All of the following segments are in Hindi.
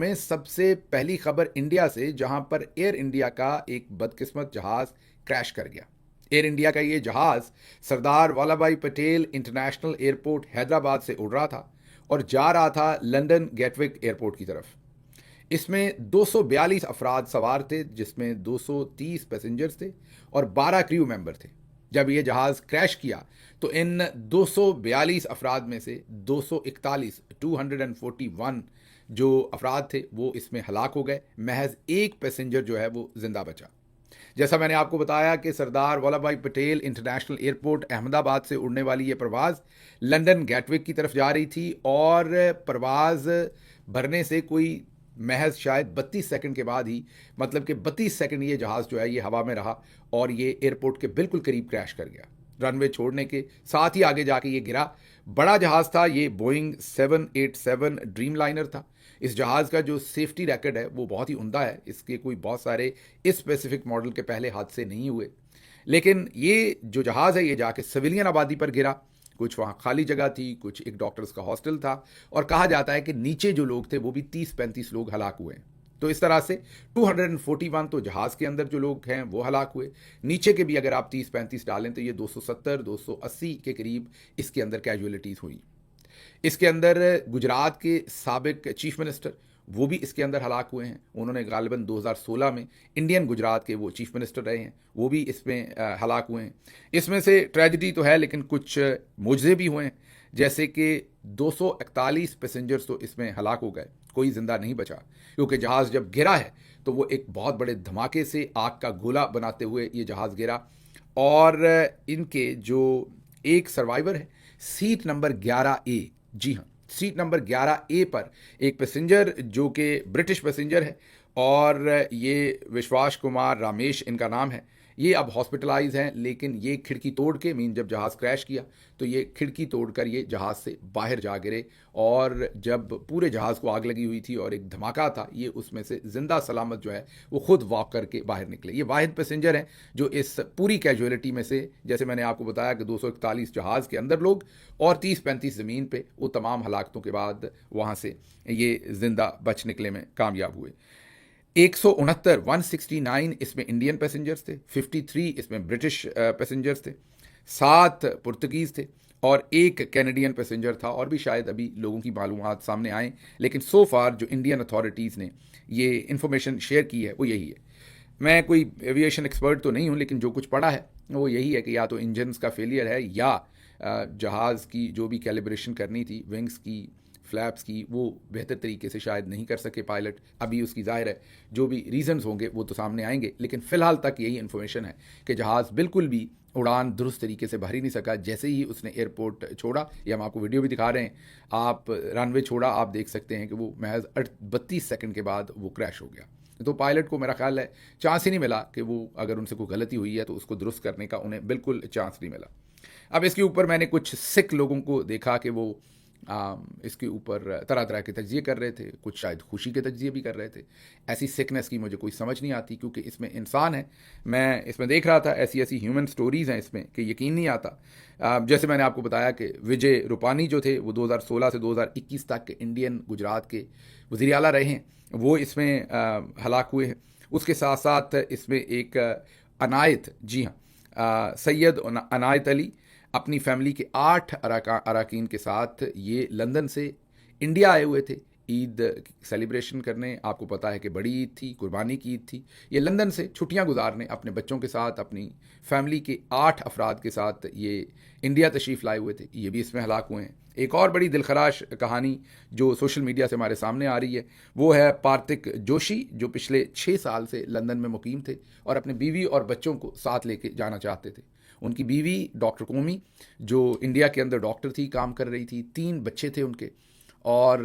में सबसे पहली खबर इंडिया से, जहां पर एयर इंडिया का एक बदकिस्मत जहाज क्रैश कर गया। एयर इंडिया का ये जहाज सरदार वल्लभ भाई पटेल इंटरनेशनल एयरपोर्ट हैदराबाद से उड़ रहा था और जा रहा था लंदन गेटविक एयरपोर्ट की तरफ। इसमें 242 अफराद सवार थे, जिसमें 230 पैसेंजर्स थे और 12 क्रू मेंबर थे। जब यह जहाज़ क्रैश किया तो इन 242 अफराद में से 241 जो अफराद थे वो इसमें हलाक हो गए। महज एक पैसेंजर जो है वो जिंदा बचा। जैसा मैंने आपको बताया कि सरदार वल्लभ भाई पटेल इंटरनेशनल एयरपोर्ट अहमदाबाद से उड़ने वाली ये परवाज़ लंदन गेटविक की तरफ जा रही थी और परवाज़ भरने से कोई महज शायद 32 सेकंड के बाद ही, मतलब कि 32 सेकंड ये जहाज़ जो है ये हवा में रहा और ये एयरपोर्ट के बिल्कुल करीब क्रैश कर गया। रनवे छोड़ने के साथ ही आगे जाके ये गिरा। बड़ा जहाज़ था, ये बोइंग 787 ड्रीम लाइनर था। इस जहाज़ का जो सेफ्टी रैकेट है वो बहुत ही उम्दा है। इसके कोई बहुत सारे इस स्पेसिफिक मॉडल के पहले हादसे नहीं हुए, लेकिन ये जो जहाज़ है ये जाके सिविलियन आबादी पर गिरा। कुछ वहाँ खाली जगह थी, कुछ एक डॉक्टर्स का हॉस्टल था और कहा जाता है कि नीचे जो लोग थे वो भी 30-35 लोग हलाक हुए। तो इस तरह से 241 तो जहाज़ के अंदर जो लोग हैं वो हलाक हुए। नीचे के भी अगर आप 30-35 डालें तो ये 270-280 के करीब इसके अंदर कैजुअलिटीज़ हुई। इसके अंदर गुजरात के साबिक चीफ मिनिस्टर वो भी इसके अंदर हलाक हुए हैं। उन्होंने गालिबन 2016 में इंडियन गुजरात के वो चीफ मिनिस्टर रहे हैं, वो भी इसमें हलाक हुए हैं। इसमें से ट्रेजिडी तो है लेकिन कुछ मुआवजे भी हुए हैं, जैसे कि 241 पैसेंजर्स तो इसमें हलाक हो गए, कोई जिंदा नहीं बचा, क्योंकि जहाज़ जब गिरा है तो वो एक बहुत बड़े धमाके से आग का गोला बनाते हुए ये जहाज़ गिरा। और इनके जो एक सर्वाइवर है सीट नंबर 11A, जी हाँ, सीट नंबर 11A पर एक पैसेंजर जो कि ब्रिटिश पैसेंजर है और ये विश्वास कुमार रामेश इनका नाम है, ये अब हॉस्पिटलाइज हैं। लेकिन ये खिड़की तोड़ के, जब जहाज़ क्रैश किया तो ये खिड़की तोड़कर ये जहाज़ से बाहर जा गिरे और जब पूरे जहाज़ को आग लगी हुई थी और एक धमाका था, ये उसमें से जिंदा सलामत जो है वो खुद वॉक करके बाहर निकले। ये वाहिद पैसेंजर हैं जो इस पूरी कैजुअलिटी में से, जैसे मैंने आपको बताया कि 241 जहाज़ के अंदर लोग और 30-35 ज़मीन पे, वो तमाम हलाकतों के बाद वहाँ से ये जिंदा बच निकले में कामयाब हुए। 169 इसमें इंडियन पैसेंजर्स थे, 53 इसमें ब्रिटिश पैसेंजर्स थे, 7 पुर्तगीज़ थे और एक कैनेडियन पैसेंजर था। और भी शायद अभी लोगों की मालूमात सामने आए, लेकिन सो फार जो इंडियन अथॉरिटीज़ ने ये इन्फॉर्मेशन शेयर की है वो यही है। मैं कोई एविएशन एक्सपर्ट तो नहीं हूँ, लेकिन जो कुछ पढ़ा है वो यही है कि या तो इंजन्स का फेलियर है या जहाज़ की जो भी कैलिब्रेशन करनी थी, विंग्स की, फ्लैप्स की, वो बेहतर तरीके से शायद नहीं कर सके पायलट। अभी उसकी ज़ाहिर है जो भी रीज़न्स होंगे वो तो सामने आएंगे, लेकिन फ़िलहाल तक यही इन्फॉर्मेशन है कि जहाज़ बिल्कुल भी उड़ान दुरुस्त तरीके से भर ही नहीं सका। जैसे ही उसने एयरपोर्ट छोड़ा, ये हम आपको वीडियो भी दिखा रहे हैं, आप रनवे छोड़ा, आप देख सकते हैं कि वो महज 32 सेकंड के बाद वो क्रैश हो गया। तो पायलट को मेरा ख्याल है चांस ही नहीं मिला कि वो, अगर उनसे कोई गलती हुई है तो उसको दुरुस्त करने का उन्हें बिल्कुल चांस नहीं मिला। अब इसके ऊपर मैंने कुछ सिख लोगों को देखा कि वो इसके ऊपर तरह तरह के तज्जिए कर रहे थे, कुछ शायद खुशी के तज्जिए भी कर रहे थे। ऐसी सिकनेस की मुझे कोई समझ नहीं आती, क्योंकि इसमें इंसान है। मैं इसमें देख रहा था ऐसी ऐसी ह्यूमन स्टोरीज़ हैं इसमें कि यकीन नहीं आता। जैसे मैंने आपको बताया कि विजय रूपानी जो थे वो 2016 से 2021 तक के इंडियन गुजरात के वज़ीर आला रहे हैं, वो इसमें हलाक हुए हैं। उसके साथ साथ इसमें एक अनायत, जी हाँ, सैयद अनायत अली अपनी फैमिली के 8 अरकान के साथ ये लंदन से इंडिया आए हुए थे ईद सेलिब्रेशन करने। आपको पता है कि बड़ी ईद थी, कुर्बानी की ईद थी। ये लंदन से छुट्टियां गुजारने अपने बच्चों के साथ, अपनी फैमिली के 8 अफराद के साथ ये इंडिया तशरीफ़ लाए हुए थे। ये भी इसमें हलाक हुए हैं। एक और बड़ी दिलखराश कहानी जो सोशल मीडिया से हमारे सामने आ रही है वो है पार्थिक जोशी, जो पिछले 6 साल से लंदन में मुकीम थे और अपने बीवी और बच्चों को साथ लेके जाना चाहते थे। उनकी बीवी डॉक्टर कोमी, जो इंडिया के अंदर डॉक्टर थी, काम कर रही थी, 3 बच्चे थे उनके, और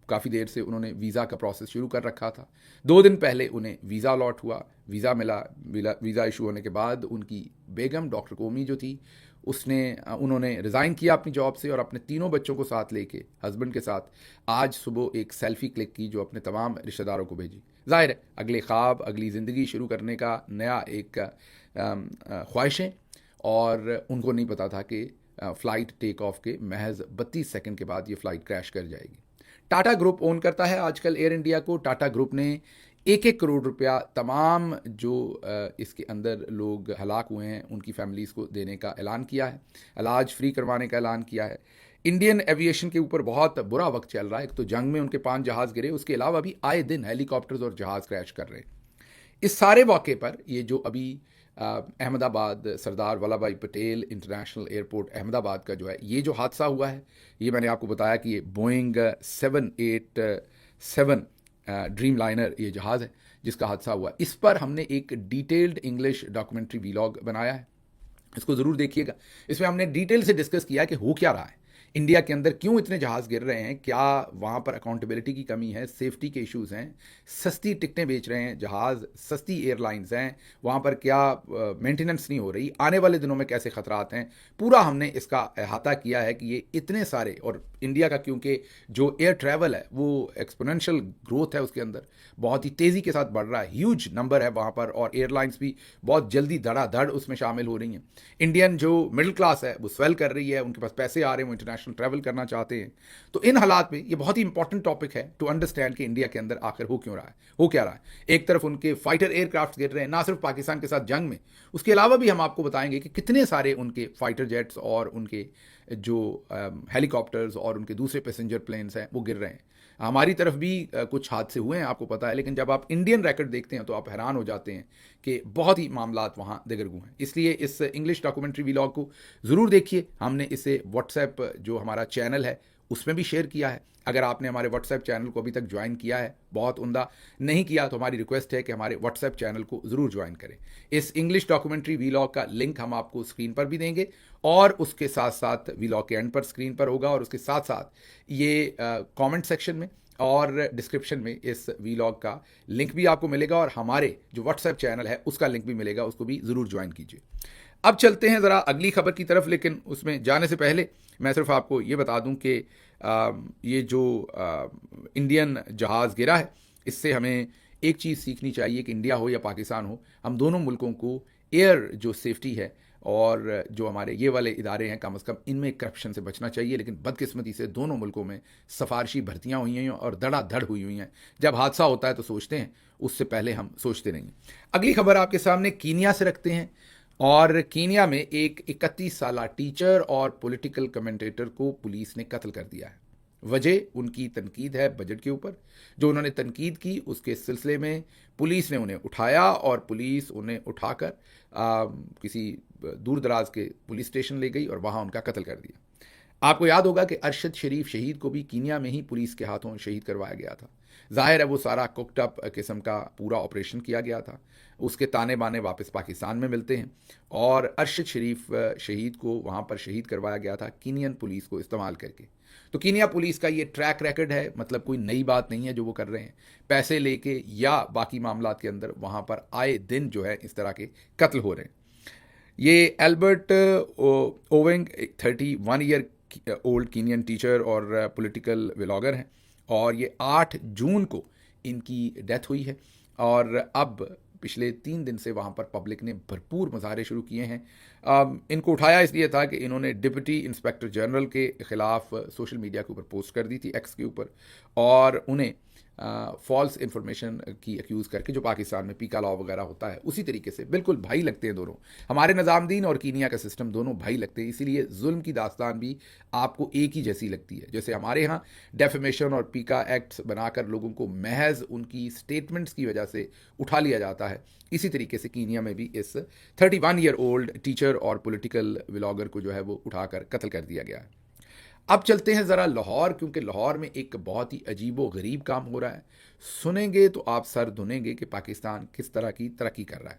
काफ़ी देर से उन्होंने वीज़ा का प्रोसेस शुरू कर रखा था। 2 दिन पहले उन्हें वीज़ा अलॉट हुआ, वीज़ा मिला। वीज़ा इशू होने के बाद उनकी बेगम डॉक्टर कोमी जो थी उन्होंने रिज़ाइन किया अपनी जॉब से और अपने 3 बच्चों को साथ लेके, हस्बैंड के साथ, आज सुबह एक सेल्फ़ी क्लिक की जो अपने तमाम रिश्तेदारों को भेजी। ज़ाहिर है अगले ख्वाब, अगली ज़िंदगी शुरू करने का नया एक ख्वाहिशें, और उनको नहीं पता था कि फ़्लाइट टेक ऑफ के महज 32 सेकंड के बाद ये फ़्लाइट क्रैश कर जाएगी। टाटा ग्रुप ओन करता है आजकल एयर इंडिया को। टाटा ग्रुप ने 1-1 करोड़ रुपया तमाम जो इसके अंदर लोग हलाक हुए हैं उनकी फैमिलीज़ को देने का ऐलान किया है, इलाज फ्री करवाने का ऐलान किया है। इंडियन एविएशन के ऊपर बहुत बुरा वक्त चल रहा है। एक तो जंग में उनके 5 जहाज़ गिरे, उसके अलावा भी आए दिन हेलीकॉप्टर्स और जहाज़ क्रैश कर रहे हैं। इस सारे मौके पर ये जो अभी अहमदाबाद सरदार वल्लभ भाई पटेल इंटरनेशनल एयरपोर्ट अहमदाबाद का जो है ये जो हादसा हुआ है, ये मैंने आपको बताया कि ये बोइंग 787 ड्रीम लाइनर ये जहाज़ है जिसका हादसा हुआ। इस पर हमने एक डिटेल्ड इंग्लिश डॉक्यूमेंट्री वीलॉग बनाया है, इसको ज़रूर देखिएगा। इसमें हमने डिटेल से डिस्कस किया कि हो क्या रहा है, इंडिया के अंदर क्यों इतने जहाज़ गिर रहे हैं, क्या वहाँ पर अकाउंटेबिलिटी की कमी है, सेफ्टी के इश्यूज़ हैं, सस्ती टिकटें बेच रहे हैं जहाज़, सस्ती एयरलाइंस हैं, वहाँ पर क्या मेंटेनेंस नहीं हो रही, आने वाले दिनों में कैसे ख़तरात हैं, पूरा हमने इसका अहाता किया है कि ये इतने सारे, और इंडिया का क्योंकि जो एयर ट्रैवल है वो एक्सपोनेंशियल ग्रोथ है उसके अंदर, बहुत ही तेज़ी के साथ बढ़ रहा है, ह्यूज नंबर है वहाँ पर, और एयरलाइंस भी बहुत जल्दी धड़ाधड़ उसमें शामिल हो रही हैं। इंडियन जो मिडिल क्लास है वो स्वेल कर रही है, उनके पास पैसे आ रहे हैं, वो इंटरनेशनल ट्रैवल करना चाहते हैं। तो इन हालात में ये बहुत ही इंपॉर्टेंट टॉपिक है टू अंडरस्टैंड कि इंडिया के अंदर आखिर हो क्यों रहा है, हो क्या रहा है। एक तरफ उनके फाइटर एयरक्राफ्ट गिर रहे हैं, ना सिर्फ पाकिस्तान के साथ जंग में, उसके अलावा भी हम आपको बताएंगे कि कितने सारे उनके फाइटर जेट्स और उनके जो हेलीकॉप्टर्स और उनके दूसरे पैसेंजर प्लेन्स हैं वो गिर रहे हैं। हमारी तरफ भी कुछ हादसे हुए हैं आपको पता है, लेकिन जब आप इंडियन रैकेट देखते हैं तो आप हैरान हो जाते हैं कि बहुत ही मामलात वहाँ दिगरगू हैं। इसलिए इस इंग्लिश डॉक्यूमेंट्री व्लॉग को ज़रूर देखिए। हमने इसे व्हाट्सएप जो हमारा चैनल है उसमें भी शेयर किया है। अगर आपने हमारे व्हाट्सएप चैनल को अभी तक ज्वाइन किया है, बहुत उम्दा, नहीं किया तो हमारी रिक्वेस्ट है कि हमारे व्हाट्सएप चैनल को ज़रूर ज्वाइन करें। इस इंग्लिश डॉक्यूमेंट्री व्लॉग का लिंक हम आपको स्क्रीन पर भी देंगे, और उसके साथ साथ व्लॉग के एंड पर स्क्रीन पर होगा, और उसके साथ साथ ये कमेंट सेक्शन में और डिस्क्रिप्शन में इस व्लॉग का लिंक भी आपको मिलेगा, और हमारे जो व्हाट्सएप चैनल है उसका लिंक भी मिलेगा, उसको भी ज़रूर ज्वाइन कीजिए। अब चलते हैं ज़रा अगली खबर की तरफ, लेकिन उसमें जाने से पहले मैं सिर्फ आपको ये बता दूं कि ये जो इंडियन जहाज़ गिरा है, इससे हमें एक चीज़ सीखनी चाहिए कि इंडिया हो या पाकिस्तान हो, हम दोनों मुल्कों को एयर जो सेफ्टी है और जो हमारे ये वाले इदारे हैं, कम से कम इनमें करप्शन से बचना चाहिए। लेकिन बदकिस्मती से दोनों मुल्कों में सिफारशी भर्तियाँ हुई हैं और धड़ाधड़ हुई हुई हैं। जब हादसा होता है तो सोचते हैं, उससे पहले हम सोचते नहीं। अगली खबर आपके सामने कीनिया से रखते हैं, और कीनिया में एक 31 साला टीचर और पॉलिटिकल कमेंटेटर को पुलिस ने कत्ल कर दिया है। वजह उनकी तनकीद है बजट के ऊपर। जो उन्होंने तनकीद की उसके सिलसिले में पुलिस ने उन्हें उठाया, और पुलिस उन्हें उठाकर किसी दूर दराज के पुलिस स्टेशन ले गई और वहाँ उनका कत्ल कर दिया। आपको याद होगा कि अरशद शरीफ शहीद को भी कीनिया में ही पुलिस के हाथों शहीद करवाया गया था। जाहिर है वो सारा कुकड अप किस्म का पूरा ऑपरेशन किया गया था। उसके ताने बाने वापस पाकिस्तान में मिलते हैं, और अरशद शरीफ शहीद को वहाँ पर शहीद करवाया गया था कीनियन पुलिस को इस्तेमाल करके। तो कीनिया पुलिस का ये ट्रैक रिकॉर्ड है, मतलब कोई नई बात नहीं है जो वो कर रहे हैं। पैसे लेके या बाकी मामलात के अंदर वहाँ पर आए दिन जो है इस तरह के कत्ल हो रहे हैं। ये एल्बर्ट ओवेंग 31 ईयर ओल्ड कीनियन टीचर और पॉलिटिकल व्लॉगर हैं, और ये 8 जून को इनकी डेथ हुई है। और अब पिछले 3 दिन से वहाँ पर पब्लिक ने भरपूर मुजाहरे शुरू किए हैं। इनको उठाया इसलिए था कि इन्होंने डिप्टी इंस्पेक्टर जनरल के ख़िलाफ़ सोशल मीडिया के ऊपर पोस्ट कर दी थी, एक्स के ऊपर, और उन्हें फॉल्स इंफॉर्मेशन की एक्यूज़ करके, जो पाकिस्तान में पीका लॉ वगैरह होता है उसी तरीके से, बिल्कुल भाई लगते हैं दोनों। हमारे निज़ामदीन और कीनिया का सिस्टम दोनों भाई लगते हैं, इसीलिए जुल्म की दास्तान भी आपको एक ही जैसी लगती है। जैसे हमारे यहाँ डेफेमेशन और पीका एक्ट्स बनाकर लोगों को महज उनकी स्टेटमेंट्स की वजह से उठा लिया जाता है, इसी तरीके से कीनिया में भी इस 31 ईयर ओल्ड टीचर और पॉलिटिकल व्लॉगर को जो है वो उठाकर कत्ल कर दिया गया है। अब चलते हैं ज़रा लाहौर, क्योंकि लाहौर में एक बहुत ही अजीबो गरीब काम हो रहा है। सुनेंगे तो आप सर धुनेंगे कि पाकिस्तान किस तरह की तरक्की कर रहा है।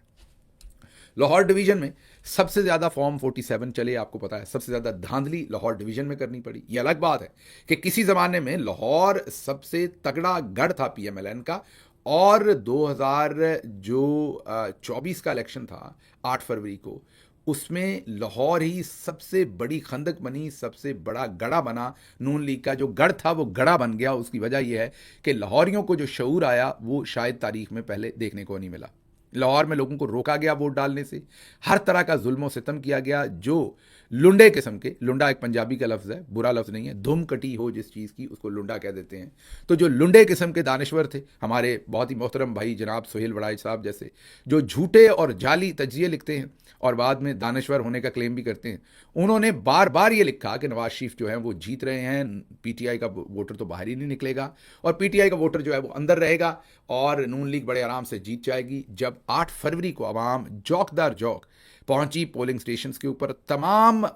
लाहौर डिवीज़न में सबसे ज़्यादा फॉर्म 47 चले, आपको पता है, सबसे ज़्यादा धांधली लाहौर डिवीज़न में करनी पड़ी। ये अलग बात है कि किसी ज़माने में लाहौर सबसे तगड़ा गढ़ था PMLN का, और 2024 का इलेक्शन था 8 फरवरी को, उसमें लाहौर ही सबसे बड़ी खंदक बनी, सबसे बड़ा गड़ा बना। नून लीग का जो गढ़ था वो गड़ा बन गया। उसकी वजह यह है कि लाहौरियों को जो शऊर आया वो शायद तारीख में पहले देखने को नहीं मिला। लाहौर में लोगों को रोका गया वोट डालने से, हर तरह का जुल्म और सितम किया गया। जो लुंडे किस्म के, लुंडा एक पंजाबी का लफ्ज़ है, बुरा लफ्ज़ नहीं है, धुम कटी हो जिस चीज़ की उसको लुंडा कह देते हैं। तो जो लुंडे किस्म के दानश्वर थे, हमारे बहुत ही मोहतरम भाई जनाब सुहेल वड़ाई साहब जैसे, जो झूठे और जाली तजिए लिखते हैं और बाद में दानश्वर होने का क्लेम भी करते हैं, उन्होंने बार बार ये लिखा कि नवाज शरीफ जो है वो जीत रहे हैं, पीटीआई का वोटर तो बाहर ही नहीं निकलेगा और पीटीआई का वोटर जो है वो अंदर रहेगा और नून लीग बड़े आराम से जीत जाएगी। जब 8 फरवरी को आवाम जौक दर जौक पहुंची पोलिंग स्टेशंस के ऊपर, तमाम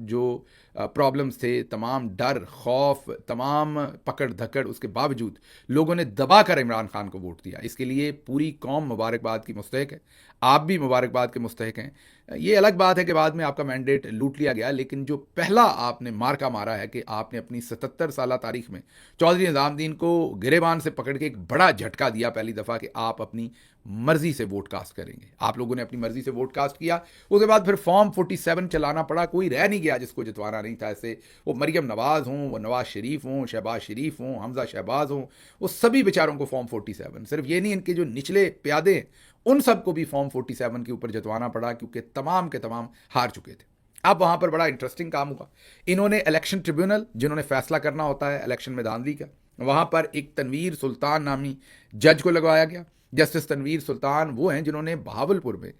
जो प्रॉब्लम्स थे, तमाम डर खौफ, तमाम पकड़ धकड़, उसके बावजूद लोगों ने दबाकर इमरान खान को वोट दिया। इसके लिए पूरी कौम मुबारकबाद की मुस्तहिक है, आप भी मुबारकबाद के मुस्तहिक हैं। ये अलग बात है कि बाद में आपका मैंडेट लूट लिया गया, लेकिन जो पहला आपने मार्का मारा है कि आपने अपनी 77 साल तारीख में चौधरी निज़ामुद्दीन को गिरेबान से पकड़ के एक बड़ा झटका दिया पहली दफ़ा कि आप अपनी मर्जी से वोट कास्ट करेंगे। आप लोगों ने अपनी मर्जी से वोट कास्ट किया, उसके बाद फिर फॉर्म 47 चलाना पड़ा, कोई रह नहीं गया जिसको जितवाना नहीं था। ऐसे वो मरियम नवाज़ हों, वो नवाज़ शरीफ हों, शहबाज शरीफ हों, हमजा शहबाज हों, वो सभी बेचारों को फॉर्म 47, सिर्फ ये नहीं, इनके जो निचले प्यादे उन सबको भी फॉर्म 47 के ऊपर जतवाना पड़ा क्योंकि तमाम के तमाम हार चुके थे। अब वहाँ पर बड़ा इंटरेस्टिंग काम हुआ, इन्होंने इलेक्शन ट्रिब्यूनल, जिन्होंने फैसला करना होता है इलेक्शन में धांधली का, वहाँ पर एक तनवीर सुल्तान नामी जज को लगवाया गया। जस्टिस तनवीर सुल्तान वो हैं जिन्होंने बहावलपुर में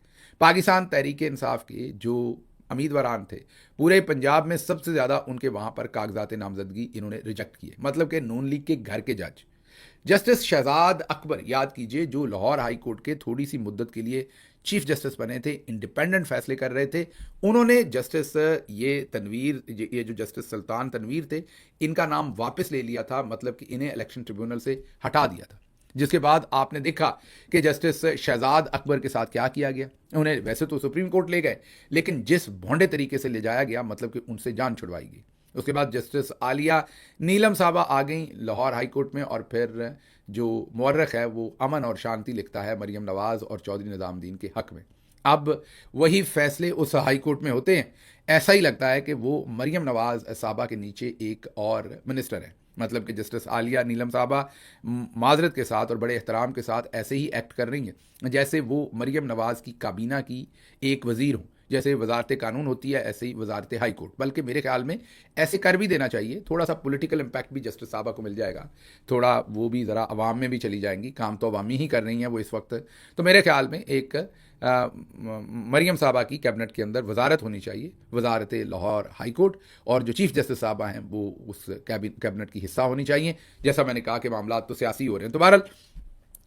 पाकिस्तान तहरीक इंसाफ के जो उम्मीदवारान थे, पूरे पंजाब में सबसे ज़्यादा उनके वहाँ पर कागजात नामजदगी इन्होंने रिजेक्ट किए, मतलब कि नून लीग के घर के जज जस्टिस शहजाद अकबर, याद कीजिए, जो लाहौर हाई कोर्ट के थोड़ी सी मुद्दत के लिए चीफ जस्टिस बने थे, इंडिपेंडेंट फैसले कर रहे थे, उन्होंने जस्टिस ये जो जस्टिस सुल्तान तनवीर थे, इनका नाम वापस ले लिया था, मतलब कि इन्हें इलेक्शन ट्रिब्यूनल से हटा दिया था। जिसके बाद आपने देखा कि जस्टिस शहजाद अकबर के साथ क्या किया गया। उन्हें वैसे तो सुप्रीम कोर्ट ले गए, लेकिन जिस भोंडे तरीके से ले जाया गया, मतलब कि उनसे जान छुड़वाई गई। उसके बाद जस्टिस आलिया नीलम साहबा आ गई लाहौर हाई कोर्ट में, और फिर जो मुअर्रख है वो अमन और शांति लिखता है मरियम नवाज़ और चौधरी निज़ामुद्दीन के हक़ में। अब वही फैसले उस हाई कोर्ट में होते हैं, ऐसा ही लगता है कि वो मरियम नवाज़ साहबा के नीचे एक और मिनिस्टर है, मतलब कि जस्टिस आलिया नीलम साहबा माजरत के साथ और बड़े एहतराम के साथ ऐसे ही एक्ट कर रही हैं जैसे वो मरियम नवाज़ की काबीना की एक वज़ीर हो। जैसे वजारत कानून होती है, ऐसे ही वजारत हाई कोर्ट, बल्कि मेरे ख्याल में ऐसे कर भी देना चाहिए। थोड़ा सा पॉलिटिकल इम्पैक्ट भी जस्टिस साहबा को मिल जाएगा, थोड़ा वो भी ज़रा अवाम में भी चली जाएंगी, काम तो अवामी ही कर रही हैं वो इस वक्त। तो मेरे ख्याल में एक मरियम साहबा की कैबिनेट के अंदर वजारत होनी चाहिए, वजारत लाहौर हाई कोर्ट, और जो चीफ जस्टिस साहबा हैं वो उस कैबिनेट की हिस्सा होनी चाहिए। जैसा मैंने कहा कि मामला तो सियासी हो रहे हैं। तो बहरहाल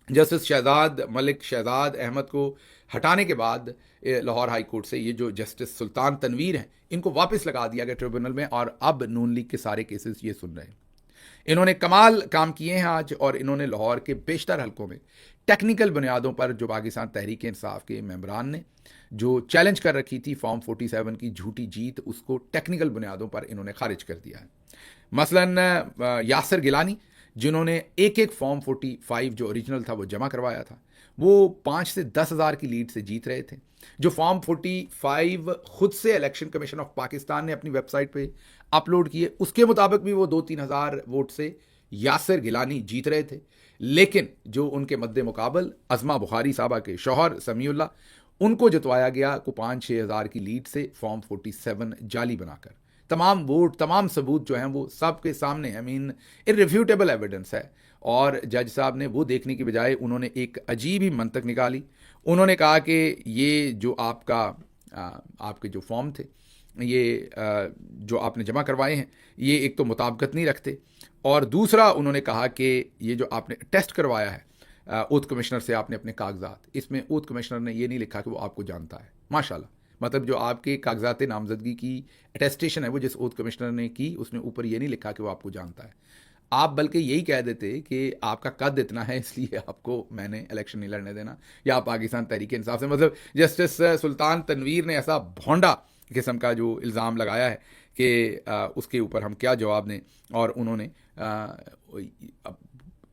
जस्टिस शहजाद मलिक शहजाद अहमद को हटाने के बाद लाहौर हाई कोर्ट से ये जो जस्टिस सुल्तान तनवीर हैं, इनको वापस लगा दिया गया ट्रिब्यूनल में, और अब नून लीग के सारे केसेस ये सुन रहे हैं। इन्होंने कमाल काम किए हैं आज, और इन्होंने लाहौर के बेशतर हलकों में टेक्निकल बुनियादों पर जो पाकिस्तान तहरीक इंसाफ के मेंबरान ने जो चैलेंज कर रखी थी फॉर्म 47 की झूठी जीत, उसको टेक्निकल बुनियादों पर इन्होंने खारिज कर दिया है। मसलन यासिर गिलानी, जिन्होंने एक एक फॉर्म 45 जो ओरिजिनल था वो जमा करवाया था, वो 5 से 10 हज़ार की लीड से जीत रहे थे। जो फॉर्म 45 खुद से इलेक्शन कमीशन ऑफ पाकिस्तान ने अपनी वेबसाइट पे अपलोड किए, उसके मुताबिक भी वो 2-3 हज़ार वोट से यासिर गिलानी जीत रहे थे। लेकिन जो उनके मद्दे मुकाबल अज़मा बुखारी साहबा के शौहर समीउल्लाह, उनको जितवाया गया को 5-6 हज़ार की लीड से फॉर्म 47 जाली बनाकर। तमाम वोट, तमाम सबूत जो हैं वो सबके सामने, आई मीन इररिफ्यूटेबल एविडेंस है। और जज साहब ने वो देखने की बजाय उन्होंने एक अजीब ही मंतक निकाली। उन्होंने कहा कि ये जो आपके जो फॉर्म थे, ये जो आपने जमा करवाए हैं, ये एक तो मुताबिकत नहीं रखते, और दूसरा उन्होंने कहा कि ये जो आपने टेस्ट करवाया है ओथ कमिश्नर से आपने अपने कागजात, इसमें ओथ कमिश्नर ने ये नहीं लिखा कि वो आपको जानता है। माशाल्लाह, मतलब जो आपके कागजात नामजदगी की अटेस्टेशन है वो जिस ओथ कमिश्नर ने की, उसने ऊपर ये नहीं लिखा कि वो आपको जानता है। आप बल्कि यही कह देते कि आपका कद इतना है इसलिए आपको मैंने इलेक्शन नहीं लड़ने देना, या पाकिस्तान तहरीक इंसाफ से, मतलब जस्टिस सुल्तान तनवीर ने ऐसा भोंडा किस्म का जो इल्ज़ाम लगाया है कि उसके ऊपर हम क्या जवाब दें। और उन्होंने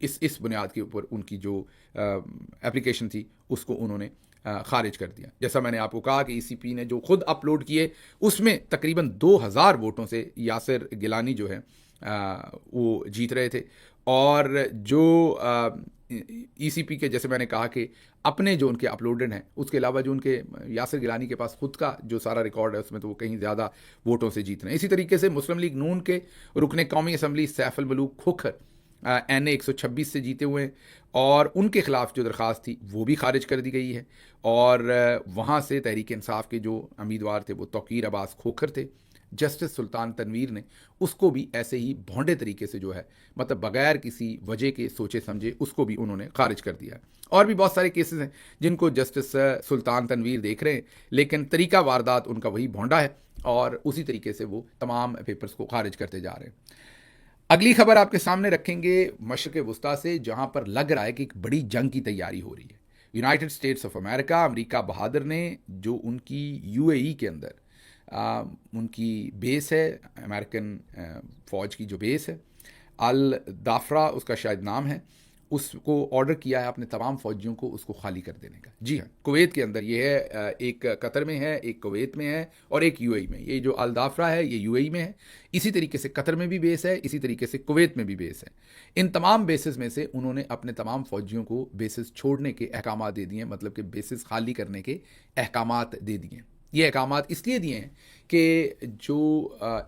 इस बुनियाद के ऊपर उनकी जो एप्लीकेशन थी उसको उन्होंने खारिज कर दिया। जैसा मैंने आपको कहा कि ईसीपी ने जो खुद अपलोड किए उसमें तकरीबन 2000 वोटों से यासिर गिलानी जो है वो जीत रहे थे। और जो ईसीपी के, जैसे मैंने कहा कि अपने जो उनके अपलोडेड हैं, उसके अलावा जो उनके यासिर गिलानी के पास खुद का जो सारा रिकॉर्ड है उसमें तो वो कहीं ज़्यादा वोटों से जीत रहे हैं। इसी तरीके से मुस्लिम लीग नून के रुकने कौमी असम्बली सैफ अल मलूक खोखर NA 126 से जीते हुए हैं, और उनके खिलाफ जो दरख्वास्त थी वो भी खारिज कर दी गई है। और वहाँ से तहरीक इंसाफ के जो उम्मीदवार थे वो तौकीर अब्बास खोखर थे। जस्टिस सुल्तान तनवीर ने उसको भी ऐसे ही भोंडे तरीके से जो है, मतलब बगैर किसी वजह के सोचे समझे, उसको भी उन्होंने खारिज कर दिया। और भी बहुत सारे केसेस हैं जिनको जस्टिस सुल्तान तनवीर देख रहे हैं, लेकिन तरीका वारदात उनका वही भोंडा है और उसी तरीके से वो तमाम पेपर्स को खारिज करते जा रहे हैं। अगली खबर आपके सामने रखेंगे मशरक़ वुस्ता से, जहां पर लग रहा है कि एक बड़ी जंग की तैयारी हो रही है। United States of America, America बहादुर ने जो उनकी UAE के अंदर उनकी बेस है, अमेरिकन फ़ौज की जो बेस है, अल दाफरा उसका शायद नाम है, उसको ऑर्डर किया है अपने तमाम फ़ौजियों को उसको खाली कर देने का। जी हाँ, कुवैत के अंदर ये है, एक कतर में है, एक कुवैत में है और एक UAE में। ये जो अल दाफरा है ये UAE में है, इसी तरीके से कतर में भी बेस है, इसी तरीके से कुवैत में भी बेस है। इन तमाम बेसिस में से उन्होंने अपने तमाम फ़ौजियों को बेसिस छोड़ने के अहकामात दे दिए, मतलब कि बेसिस खाली करने के अहकामात दे दिए। ये अहकामात इसलिए दिए हैं कि जो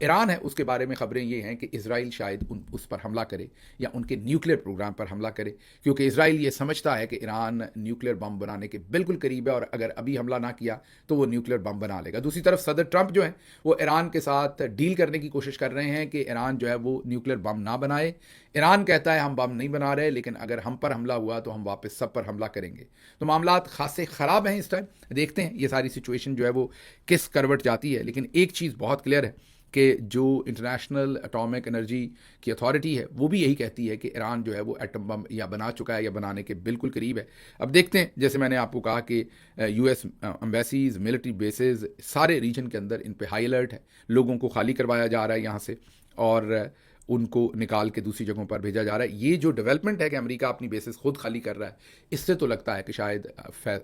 ईरान है उसके बारे में ख़बरें ये हैं कि इज़राइल शायद उस पर हमला करे या उनके न्यूक्लियर प्रोग्राम पर हमला करे, क्योंकि इज़राइल ये समझता है कि ईरान न्यूक्लियर बम बनाने के बिल्कुल करीब है और अगर अभी हमला ना किया तो वो न्यूक्लियर बम बना लेगा। दूसरी तरफ सदर ट्रंप जो है वो ईरान के साथ डील करने की कोशिश कर रहे हैं कि ईरान जो है वो न्यूक्लियर बम ना बनाए। ईरान कहता है हम बम नहीं बना रहे, लेकिन अगर हम पर हमला हुआ तो हम वापस सब पर हमला करेंगे। तो मामलात खासे ख़राब हैं इस टाइम। देखते हैं ये सारी सिचुएशन जो है वो किस करवट जाती है। लेकिन एक चीज़ बहुत क्लियर है कि जो इंटरनेशनल एटॉमिक एनर्जी की अथॉरिटी है वो भी यही कहती है कि ईरान जो है वो एटम बम या बना चुका है या बनाने के बिल्कुल करीब है। अब देखते हैं, जैसे मैंने आपको कहा कि US एम्बेसीज, मिलिट्री बेसेस सारे रीजन के अंदर इन पे हाई अलर्ट है। लोगों को खाली करवाया जा रहा है यहाँ से और उनको निकाल के दूसरी जगहों पर भेजा जा रहा है। ये जो डेवलपमेंट है कि अमेरिका अपनी बेसिस खुद खाली कर रहा है, इससे तो लगता है कि शायद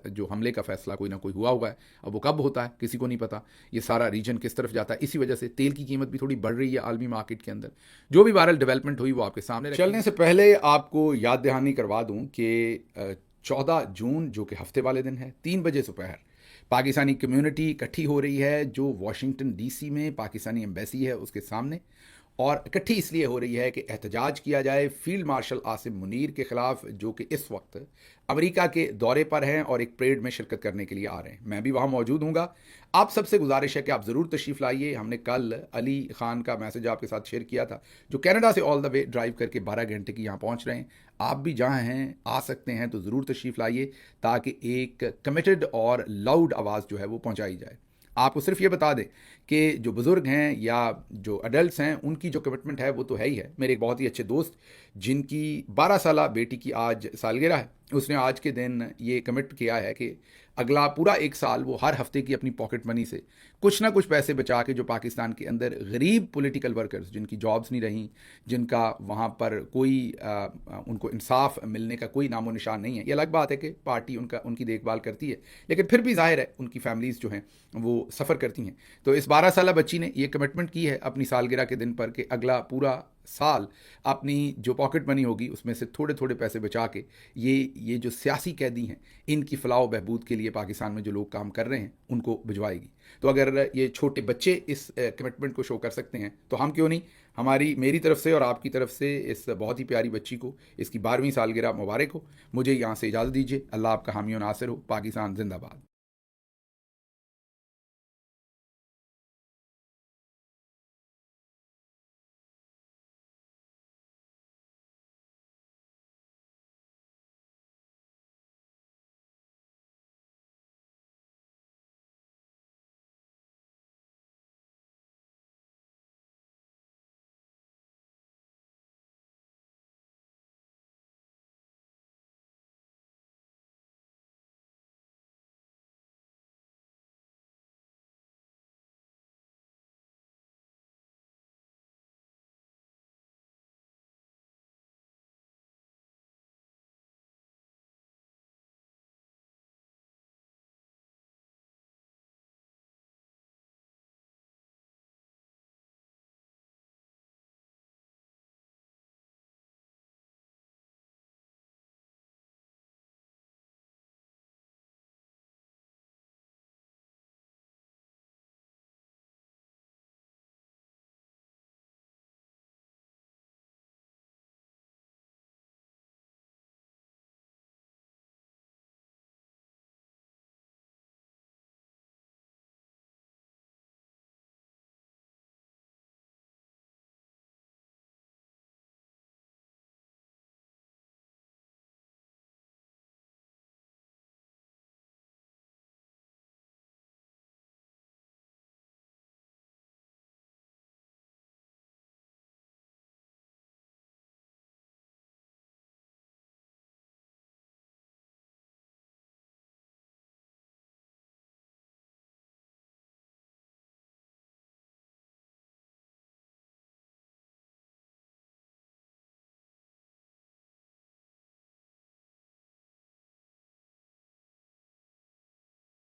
जो हमले का फैसला कोई ना कोई हुआ हुआ है। अब वो कब होता है किसी को नहीं पता। ये सारा रीजन किस तरफ जाता है, इसी वजह से तेल की कीमत भी थोड़ी बढ़ रही है आलमी मार्केट के अंदर। जो भी वायरल डेवलपमेंट हुई वो आपके सामने। चलने से पहले आपको याद दहानी करवा दूँ कि 14 जून जो कि हफ्ते वाले दिन है, 3 बजे दोपहर पाकिस्तानी कम्युनिटी इकट्ठी हो रही है जो वाशिंगटन DC में पाकिस्तानी एम्बेसी है उसके सामने, और इकट्ठी इसलिए हो रही है कि एहतजाज किया जाए फील्ड मार्शल आसिम मुनीर के ख़िलाफ़, जो कि इस वक्त अमेरिका के दौरे पर हैं और एक परेड में शिरकत करने के लिए आ रहे हैं। मैं भी वहाँ मौजूद हूँगा। आप सबसे गुजारिश है कि आप ज़रूर तशरीफ़ लाइए। हमने कल अली ख़ान का मैसेज आपके साथ शेयर किया था, जो कनाडा से ऑल द वे ड्राइव करके 12 घंटे की यहाँ पहुँच रहे हैं। आप भी जहाँ हैं आ सकते हैं तो ज़रूर तशरीफ़ लाइए, ताकि एक कमिटेड और लाउड आवाज़ जो है वो पहुँचाई जाए। आपको सिर्फ ये बता दें कि जो बुज़ुर्ग हैं या जो अडल्ट हैं उनकी जो कमिटमेंट है वो तो है ही है। मेरे एक बहुत ही अच्छे दोस्त जिनकी 12 साला बेटी की आज सालगिरह है, उसने आज के दिन ये कमिट किया है कि अगला पूरा 1 साल वो हर हफ्ते की अपनी पॉकेट मनी से कुछ ना कुछ पैसे बचा के जो पाकिस्तान के अंदर गरीब पॉलिटिकल वर्कर्स जिनकी जॉब्स नहीं रहीं, जिनका वहाँ पर कोई उनको इंसाफ मिलने का कोई नामो निशान नहीं है। ये अलग बात है कि पार्टी उनकी देखभाल करती है, लेकिन फिर भी जाहिर है उनकी फैमिलीज़ जो हैं वो सफ़र करती हैं। तो इस 12 साला बच्ची ने ये कमिटमेंट की है अपनी सालगिरह के दिन पर कि अगला पूरा साल अपनी जो पॉकेट मनी होगी उसमें से थोड़े थोड़े पैसे बचा के ये जो सियासी कैदी हैं इनकी फ़लाह बहबूद के लिए पाकिस्तान में जो लोग काम कर रहे हैं उनको भिजवाएगी। तो अगर ये छोटे बच्चे इस कमिटमेंट को शो कर सकते हैं तो हम क्यों नहीं। मेरी तरफ से और आपकी तरफ से इस बहुत ही प्यारी बच्ची को इसकी 12वीं सालगिरह मुबारक हो। मुझे यहाँ से इजाज़त दीजिए। अल्लाह आपका हामी और नासिर हो। पाकिस्तान जिंदाबाद।